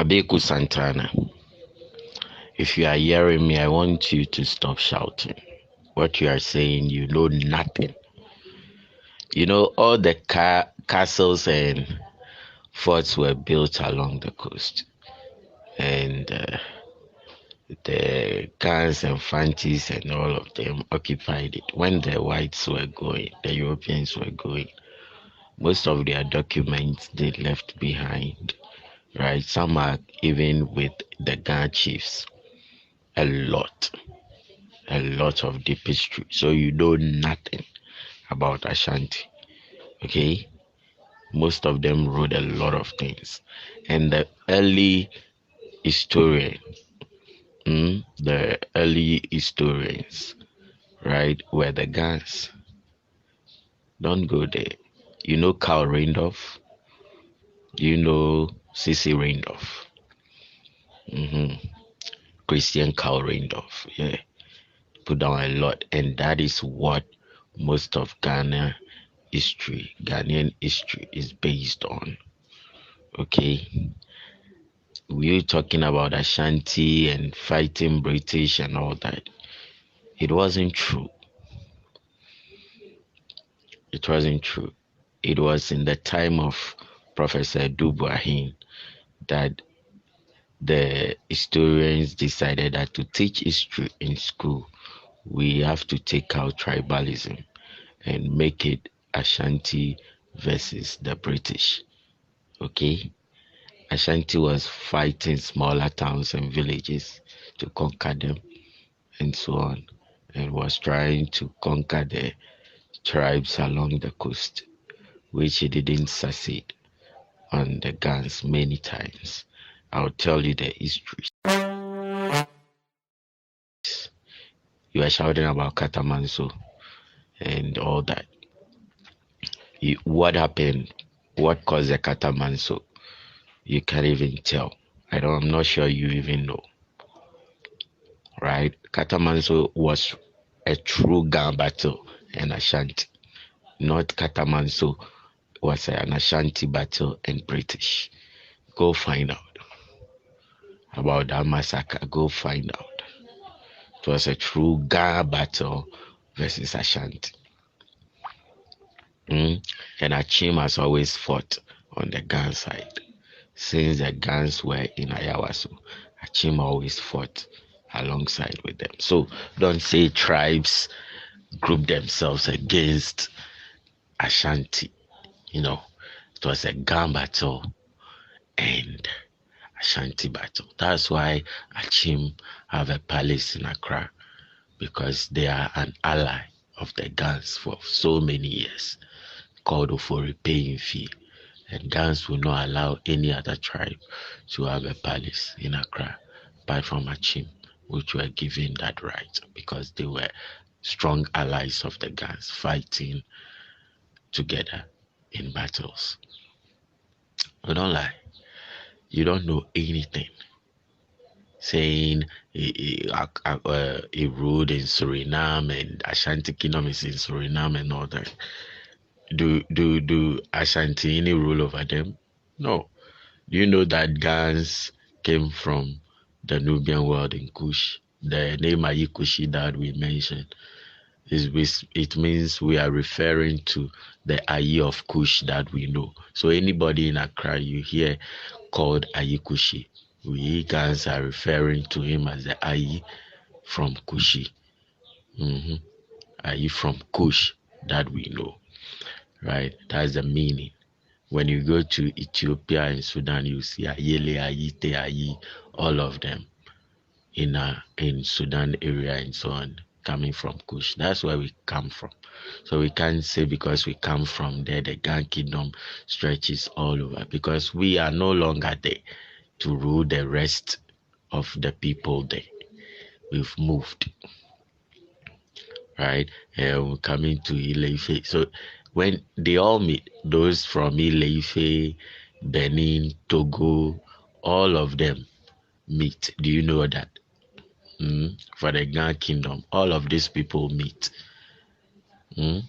Abeku Santana, if you are hearing me, I want you to stop shouting. What you are saying, you know nothing. You know, all the castles and forts were built along the coast, and the Ga and Ashantis and all of them occupied it. When the whites were going, the Europeans were going, most of their documents they left behind, right? Some are even with the Ga chiefs. A lot of deep history. So you know nothing about Ashanti, okay? Most of them wrote a lot of things. And the early historian, the early historians, right, were the Gans. Don't go there. You know Carl Randolph? You know C.C. Randolph? Christian Carl Randolph. Yeah, put down a lot. And that is what most of Ghanaian history is based on. Okay, we were talking about Ashanti and fighting British and all that. It wasn't true. It wasn't true. It was in the time of Professor Dubois that the historians decided that to teach history in school, we have to take out tribalism and make it Ashanti versus the British. Okay? Ashanti was fighting smaller towns and villages to conquer them and so on, and was trying to conquer the tribes along the coast, which he didn't succeed on the guns many times. I'll tell you the history. You are shouting about Katamanso and all that. What happened? What caused the Katamanso? You can't even tell. I'm not sure you even know. Right? Katamanso was a true gun battle and Ashanti. Not Katamanso was an Ashanti battle and British. Go find out about that massacre. Go find out. It was a true Ga battle versus Ashanti. And Achim has always fought on the Ga side. Since the Gans were in Ayawaso, Achim always fought alongside with them. So don't say tribes group themselves against Ashanti. You know, it was a Ga battle and Ashanti battle. That's why Achim have a palace in Accra, because they are an ally of the Gans for so many years, called for repaying fee. And Gans will not allow any other tribe to have a palace in Accra, apart from Achim, which were given that right because they were strong allies of the Gans fighting together in battles. But don't lie, you don't know anything. Saying he ruled in Suriname and Ashanti Kingdom is in Suriname and all that. Do Ashanti any rule over them? No. Do you know that Gans came from the Nubian world in Kush? The name Ayikushi that we mentioned it means we are referring to the Ayi of Kush that we know. So anybody in Accra you hear called Ayikushi, we Gans are referring to him as the Ayi from Kushi. Ayi from Kush that we know, right? That's the meaning. When you go to Ethiopia and Sudan, you see Ayele, Ayite, Ayi, all of them in Sudan area and so on, coming from Kush. That's where we come from. So we can't say because we come from there, the Ga kingdom stretches all over, because we are no longer there to rule the rest of the people there. We've moved, right? And we're coming to Ileife. So when they all meet, those from Ileife, Benin, Togo, all of them meet. Do you know that? For the Ga kingdom, all of these people meet. They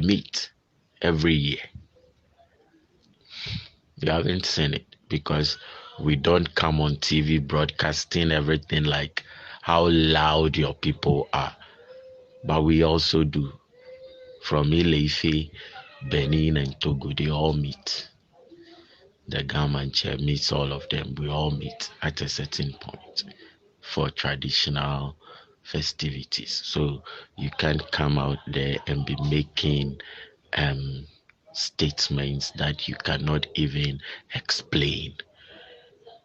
meet every year. You haven't seen it because we don't come on TV broadcasting everything like how loud your people are. But we also do. From Ileife, Benin, and Togo, they all meet. The Gaman chair meets all of them. We all meet at a certain point for traditional festivities. So you can't come out there and be making um, statements that you cannot even explain,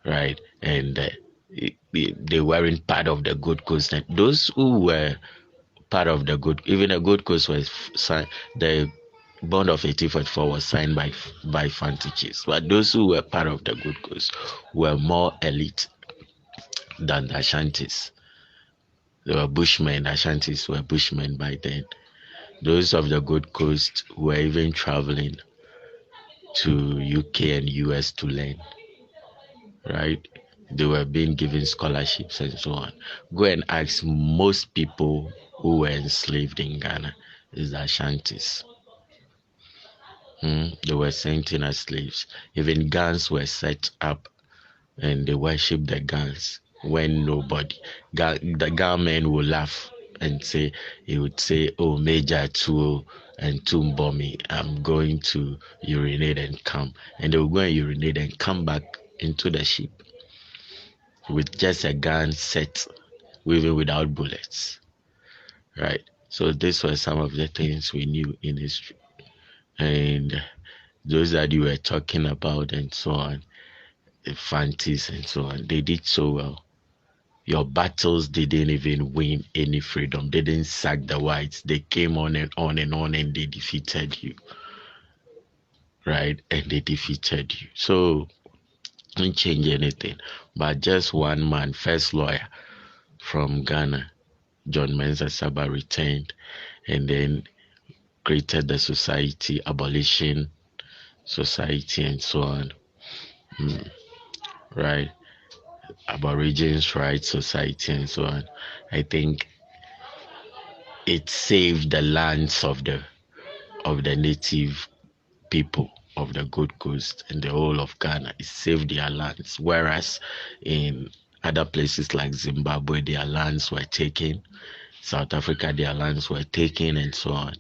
right? And they weren't part of the Gold Coast. And those who were part of the good, even the Gold Coast was signed. The bond of 1844 was signed by Fantiches, but those who were part of the Gold Coast were more elite than the Ashantis. They were Bushmen. The Ashantis were Bushmen by then. Those of the Gold Coast were even traveling to UK and US to learn, right? They were being given scholarships and so on. Go and ask most people who were enslaved in Ghana is the Ashantis. They were sent in as slaves. Even guns were set up and they worshipped the guns when nobody. The gunmen would laugh and say, he would say, oh, Major Tuo and Tumbomi, I'm going to urinate and come. And they would go and urinate and come back into the ship with just a gun set, even without bullets, right? So these were some of the things we knew in history. And those that you were talking about and so on, the Fantis and so on, they did so well. Your battles didn't even win any freedom. They didn't sack the whites. They came on and on and on and they defeated you, right? And they defeated you. So didn't change anything. But just one man, first lawyer from Ghana, John Mensah Saba, returned and then created the society, abolition society and so on, right? Aborigines Rights Society and so on. I think it saved the lands of the native people of the Gold Coast and the whole of Ghana. It saved their lands. Whereas in other places like Zimbabwe, their lands were taken. South Africa, their lands were taken and so on.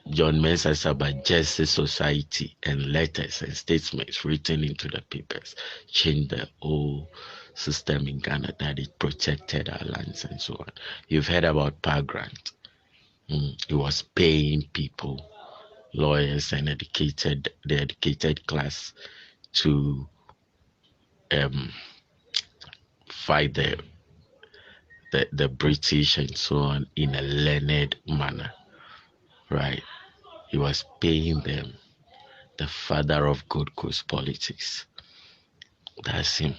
John Mensah Saba Justice Society and letters and statements written into the papers changed the whole system in Ghana, that it protected our lands and so on. You've heard about Power Grant. It was paying people, lawyers and the educated class to fight the British and so on in a learned manner, right? He was paying them. The father of Gold Coast politics. That's him.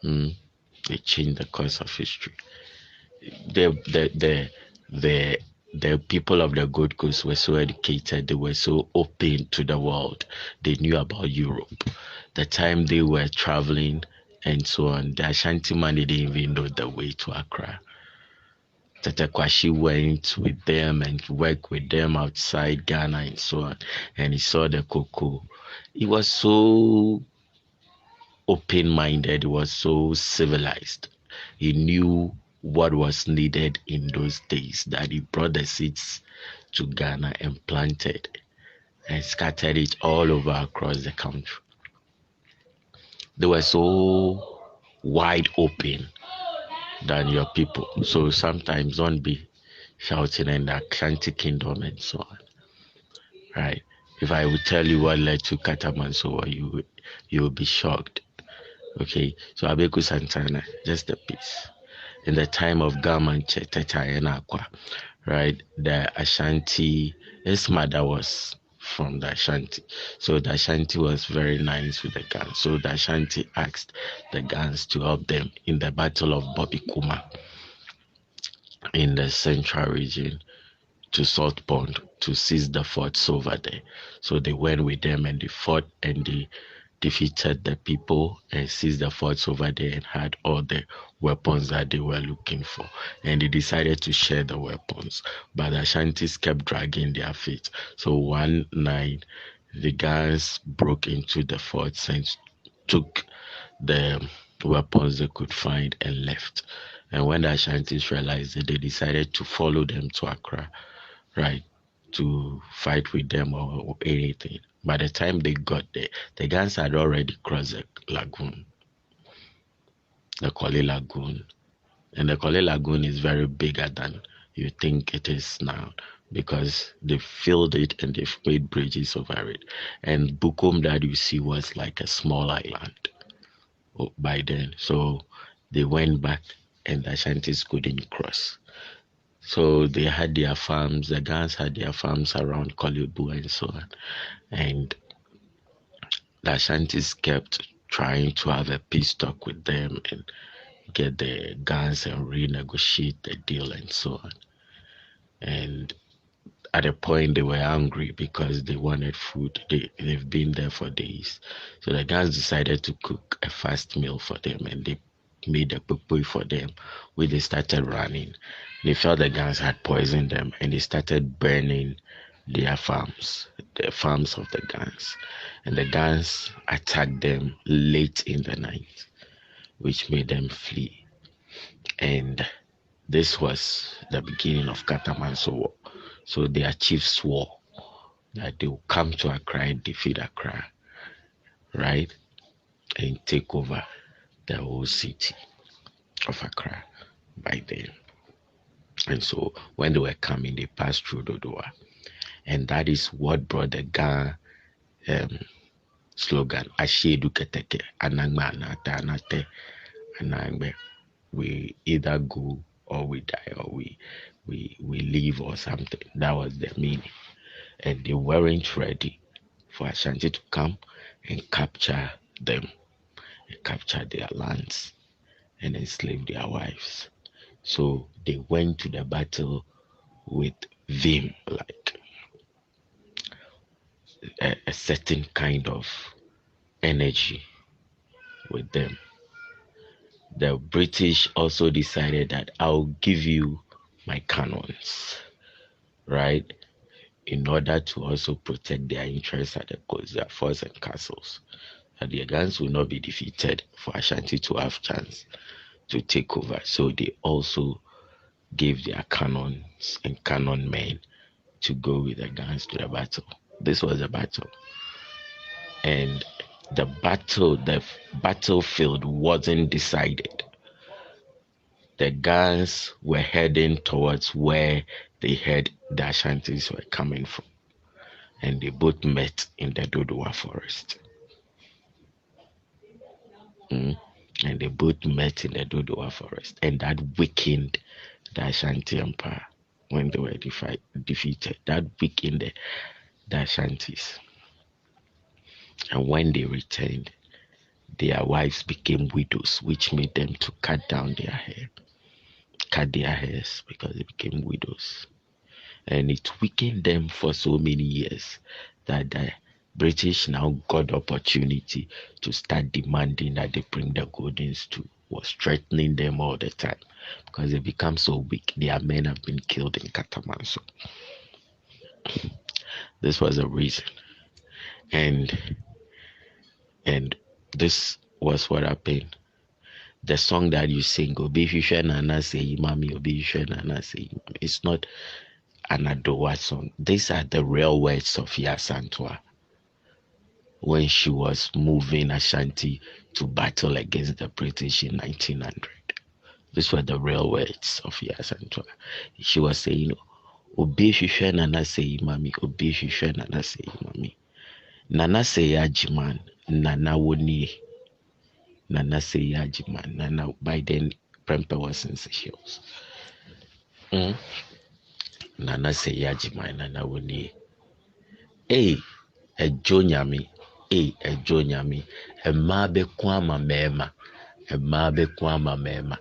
They changed the course of history. The the the the the people of the Gold Coast were so educated, they were so open to the world. They knew about Europe. The time they were traveling and so on, the Ashanti man didn't even know the way to Accra. Tete Kwashi went with them and worked with them outside Ghana and so on, and he saw the cocoa. He was so open-minded, he was so civilized. He knew what was needed in those days, that he brought the seeds to Ghana and planted and scattered it all over across the country. They were so wide open than your people. So sometimes don't be shouting in the Ashanti kingdom and so on. Right? If I would tell you what led to Katamansoa, you will be shocked. Okay, so Abeku Santana, just a piece. In the time of Gamanche, Teta and Aqua, right? The Ashanti, his mother was from the Ashanti. So the Ashanti was very nice with the Gans. So the Ashanti asked the Gans to help them in the Battle of Bobby Kuma in the central region to Salt Pond to seize the forts over there. So they went with them and they fought and they defeated the people and seized the forts over there and had all the weapons that they were looking for. And they decided to share the weapons. But the Ashantis kept dragging their feet. So one night, the guys broke into the forts and took the weapons they could find and left. And when the Ashantis realized it, they decided to follow them to Accra, right, to fight with them or anything. By the time they got there, the guns had already crossed the lagoon, the Koli Lagoon. And the Koli Lagoon is very bigger than you think it is now because they filled it and they've made bridges over it. And Bukom that you see was like a small island by then. So they went back and the Ashantis couldn't cross. So they had their farms, the Gans had their farms around Kolibu and so on. And the Ashantis kept trying to have a peace talk with them and get the guns and renegotiate the deal and so on. And at a point they were angry because they wanted food. They've been there for days. So the guys decided to cook a fast meal for them and they made a pupui for them where they started running. They felt the guns had poisoned them and they started burning their farms, the farms of the guns. And the guns attacked them late in the night, which made them flee. And this was the beginning of Katamanso War. So their chief swore that they will come to Accra and defeat Accra, right? And take over the whole city of Accra by then. And so when they were coming, they passed through Dodoa. And that is what brought the Ga slogan, Ashedu Keteke, Anangma Anata Anate, Anangbe. We either go or we die or we leave or something. That was the meaning. And they weren't ready for Ashanti to come and capture them, and capture their lands, and enslave their wives. So they went to the battle with vim, like a certain kind of energy with them. The British also decided that I'll give you my cannons, right? In order to also protect their interests at the coast, their forts and castles. That the guns will not be defeated for Ashanti to have chance to take over. So they also gave their cannons and cannon men to go with the guns to the battle. This was a battle. And the battlefield wasn't decided. The guns were heading towards where they heard the Ashantis were coming from. And they both met in the Dodowa forest. Mm. And they both met in the Dodowa forest. And that weakened the Ashanti Empire when they were defeated. That weakened the Ashantis. And when they returned, their wives became widows, which made them to cut down their hair, cut their hairs because they became widows. And it weakened them for so many years that the British now got the opportunity to start demanding that they bring the Goldens to, was threatening them all the time because they become so weak. Their men have been killed in Katamanso. This was a reason. And this was what happened. The song that you sing, Obi Hwehwɛ Nana Say Mami, Obi Hwehwɛ Nana Say Mami, it's not an Adowa song. These are the real words of Yasantua when she was moving Ashanti to battle against the British in 1900. These were the real words of Yasantua. She was saying, Obi Hwehwɛ Nana Say Mami, Obi Hwehwɛ Nana Say Mami. Nana Say Ajiman, Nana Woni. Nana Say Ajiman, Nana. By then, Prempe was in Seychelles. Nana Say Ajiman, Nana Woni. Hey, Ejo Nyami. Hey, Ejo Nyami. Emma Beko ama mema. Emma Beko ama mema.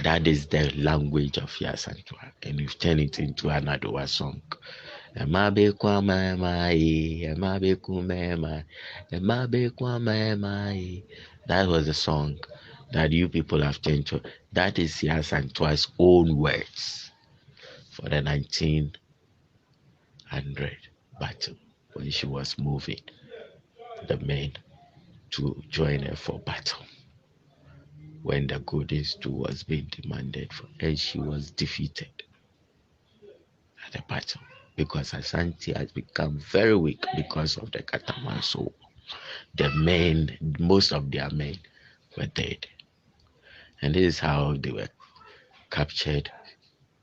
That is the language of Yasantua. And you've turned it into an Adowa song. Emma Beko ama mema. Emma Beko mema. Emma Beko ama mema. That was the song that you people have turned to. That is Yasantua's own words for the 1900 battle. when she was moving the men to join her for battle. When the golden stool was being demanded for, and she was defeated at the battle because Ashanti has become very weak because of the Kataman. So the men, most of their men, were dead, and this is how they were captured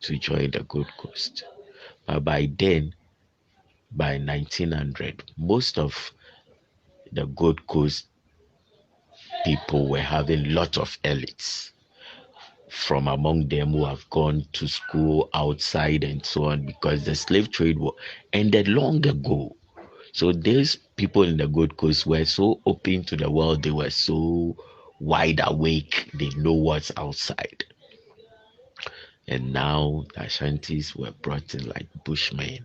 to join the Gold Coast. But by then, by 1900, most of the Gold Coast people were having lot of elites from among them who have gone to school outside and so on because the slave trade ended long ago. So these people in the Gold Coast were so open to the world, they were so wide awake, they know what's outside. And now the Ashantis were brought in like bushmen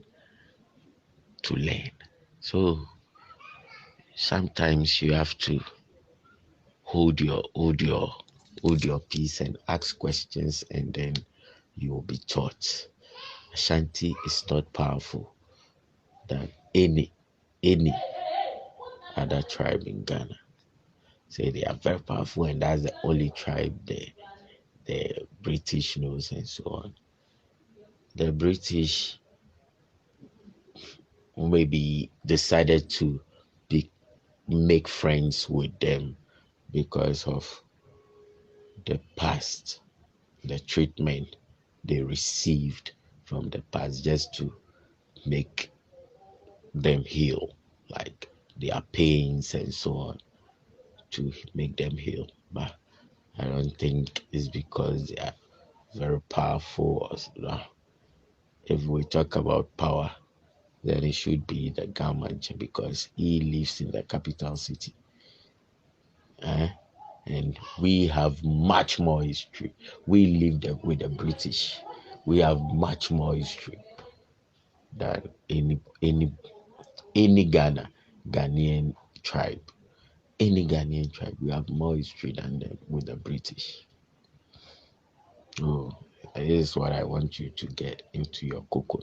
to learn. So sometimes you have to hold your hold your hold your peace and ask questions, and then you will be taught. Ashanti is not powerful than any other tribe in Ghana. Say they are very powerful, and that's the only tribe the British knows and so on. The British maybe decided to be, make friends with them because of the past, the treatment they received from the past, just to make them heal, like their pains and so on, to make them heal. But I don't think it's because they are very powerful. If we talk about power, then it should be the government because he lives in the capital city. Eh? And we have much more history. We lived with the British. We have much more history than any Ghanaian tribe. Any Ghanaian tribe, we have more history than them with the British. Oh, this is what I want you to get into your cocoa.